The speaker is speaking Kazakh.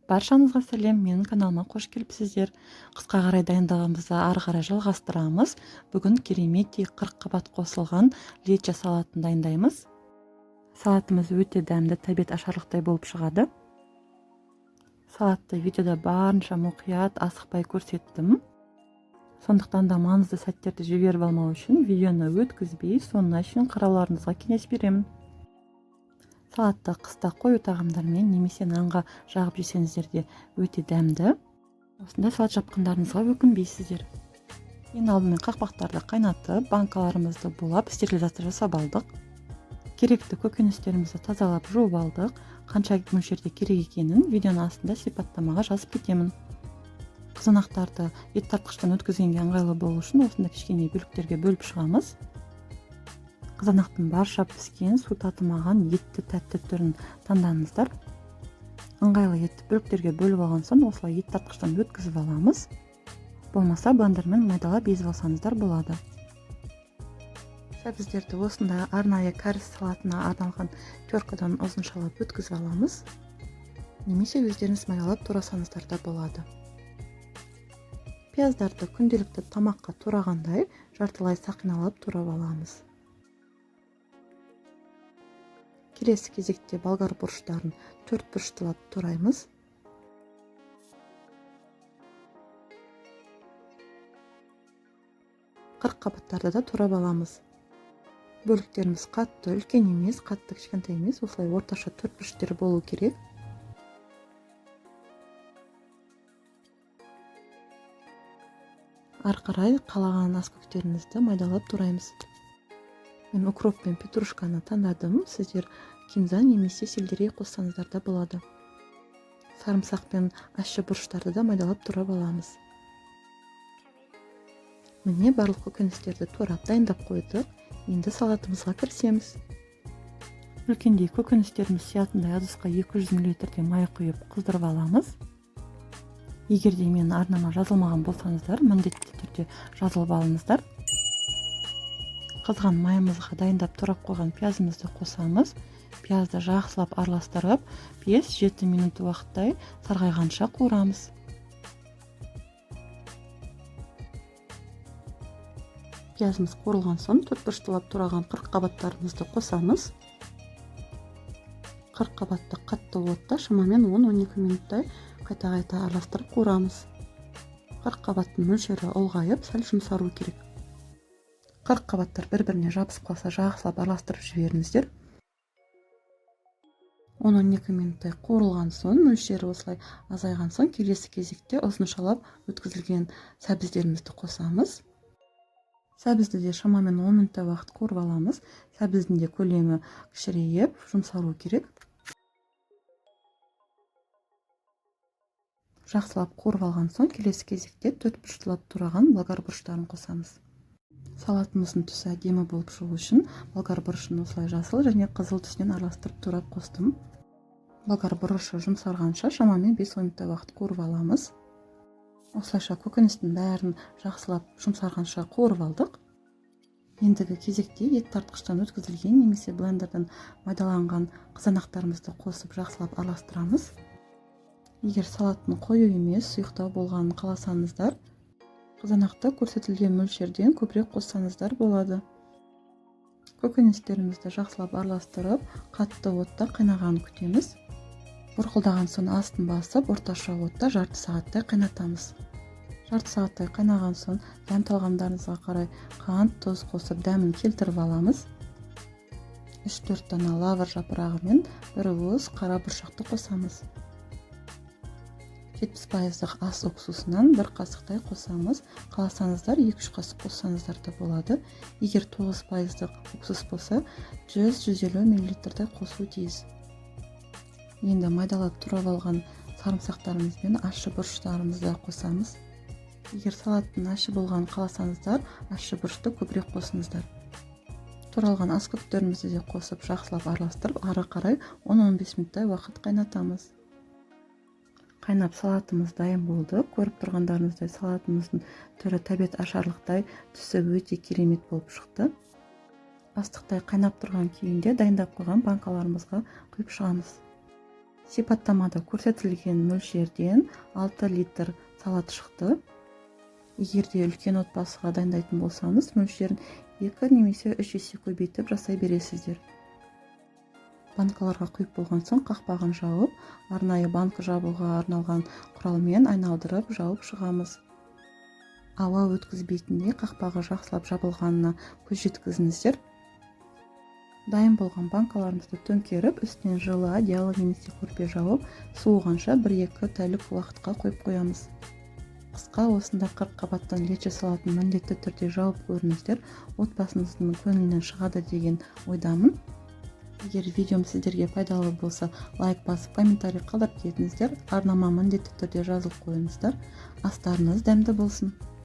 Баршаңызға сәлем, менің каналыма қош келіпсіздер. Қысқа қарай дайындығымызды ары қарай жалғастырамыз. Бүгін кереметтей 40 қабат қосылған лечо салатын дайындаймыз. Салатымыз өте дәмді, тәбет ашарлықтай болып шығады. Салатты видеода барынша мұқият, асықпай көрсеттім. Сондықтан да маңызды сәттерді жіберіп алмау үшін видеоны өткізбей, соңына шейін қарауларыңызға кеңес беремін. Салатты қыста қою тағамдармен немесе нанға жағып жесеңіздер де өте дәмді. Осындай салат жапқандарыңызға өкінбейсіздер. Ең алдымен қақпақтарды қайнатып, банкаларымызды булап, стерилизация жасап алдық. Керекті көкөністерімізді тазалап жуып алдық. Қанша мөлшерде керек екенін видеоның астында сипаттамаға жазып кетемін. Қызанақтарды ет тартқыштан өткізгенге ыңғайлы болу үшін осында кішкене бөліктерге бөліп шығамыз. Қызанақтың барша піскен, су татымаған етті тәтті түрін таңдаңыздар. Ыңғайлы етті бөліктерге бөліп алған соң осылай ет тартқыштан өткізіп аламыз. Болмаса блендермен майдалап езіп алсаңыздар болады. Сәбіздерді осындай арнайы кәріс салатына арналған теркадан ұзыншалап өткізіп аламыз. Немесе өздеріңіз майдалап турасаңыздар да болады. Пияздарды күнделікті тамаққа турағандай жартылай сақиналап турап аламыз. Келесі кезекте болгар бұрыштарын 4 бұрыштылап тураймыз. Қырық қабаттарды да турап аламыз. Бөліктеріміз қатты үлкен емес, қатты кішкентай емес, осылай орташа 4 бұрыштер болу керек. Ары қарай қалаған аскөктерімізді майдалап тураймыз. Мен укроп пен петрушканы таңдадым. Сіздер кинза немесе сельдерей қоссаңыздар да болады. Сарымсақ пен ащы бұрыштарды да майдалап турап аламыз. Міне барлық көкөністерді турап дайындап қойдық. Енді салатымызға кірісеміз. Үлкендей көкөністеріміз сиятындай ыдысқа 200 мл май құйып қыздырып аламыз. Егер де менің арнама жазылмаған болсаңыздар, міндетті түрде жазылып алыңыздар. Қызған майымызға дайындап турап қойған пиязымызды қосамыз. Пиязды жақсылап араластырып, 5-7 минут уақыттай сарғайғанша қуырамыз. Пиязымыз қуырылған соң 4 бұрыштылап тураған 40 қабаттарымызды қосамыз. 40 қабатты қатты отта шамамен 10-12 минуттай қайта-қайта араластырып қуырамыз. 40 қабаттың мөлшері ұлғайып, сәл жұмсару керек. 40 қабаттар бір-біріне жабысып қалса жақсылап араластырып жіберіңіздер. 10-12 минуттай қуырылған соң, мөлшері осылай азайған соң, келесі кезекте ұзыншалап өткізілген сәбіздерімізді қосамыз. Сәбізді де шамамен 10 минуттай уақыт қуырып аламыз. Сәбіздің де көлемі кішірейіп, жұмсару керек. Жақсылап қуырып алған соң, келесі кезекте 4 бұрыштылап тураған болгар бұрыштарын қосамыз. Салатымыздың түсі әдемі болып шығу үшін болгар бұрышын осылай жасыл және қызыл түсінен араластырып турап қостым. Болгар бұрышы жұмсарғанша шамамен 5 минуттай уақыт қуырып аламыз. Осылайша көкөністің бәрін жақсылап жұмсарғанша қуырып алдық. Ендігі кезекте ет тартқыштан өткізілген немесе блендерден майдаланған қызанақтарымызды қосып жақсылап араластырамыз. Егер салаттың қою емес, сұйықтау болғанын қаласаңыздар, қызанақты көрсетілген мөлшерден көбірек қоссаңыздар болады. Көкөністерімізді жақсылап араластырып, қатты отта қайнағанын күтеміз. Бұрқылдаған соң астын басып, орташа отта жарты сағаттай қайнатамыз. Жарты сағаттай қайнаған соң дәм талғамдарыңызға қарай қант, тұз қосып дәмін келтіріп аламыз. 3-4 дана лавр жапырағы мен 1 уыс қара бұршақты қосамыз. 70% ас уксусынан 1 қасықтай қосамыз. Қаласаңыздар 2-3 қасық қоссаңыздар да болады. Егер 9% уксус болса, 100-150 мл қосу тиіс. Енді майдалап турап алған сарымсақтарымыз бен ащы бұрыштарымызды қосамыз. Егер салаттың ащы болғанын қаласаңыздар, ащы бұрышты көбірек қосыңыздар. Туралған аскөктерімізді де қосып жақсылап араластырып, ары қарай 10-15 минуттай уақыт қайнатамыз. Қайнап салатымыз дайын болды. Көріп тұрғандарыңыздай салатымыздың түрі тәбет ашарлықтай, түсі өте керемет болып шықты. Астықтай қайнап тұрған күйінде дайындап қойған банкаларымызға құйып шығамыз. Сипаттамада көрсетілген мөлшерден 6 литр салат шықты. Егерде үлкен отбасыға дайындайтын болсаңыз, мөлшерін 2 немесе 3 есе көбейтіп жасай бересіздер. Банкаларға құйып болған соң қақпағын жауып, арнайы банка жабуға арналған құралмен айналдырып жауып шығамыз. Ауа өткізбейтіндей қақпағы жақсылап жабылғанына көз жеткізіңіздер. Дайын болған банкаларымызды төңкеріп, үстінен жылы одеяло немесе көрпе жауып, суығанша 1-2 тәулік уақытқа қойып қоямыз. Қысқа осында 40 қабаттан лечо салатын міндетті түрде жауып көріңіздер, отбасыңыздың көңілінен шығады деген ойдамын. Егер видеом сіздерге пайдалы болса, лайк басып, комментарий қалдырып кетіңіздер. Арнама міндетті түрде жазылып қойыңыздар. Астарыңыз дәмді болсын.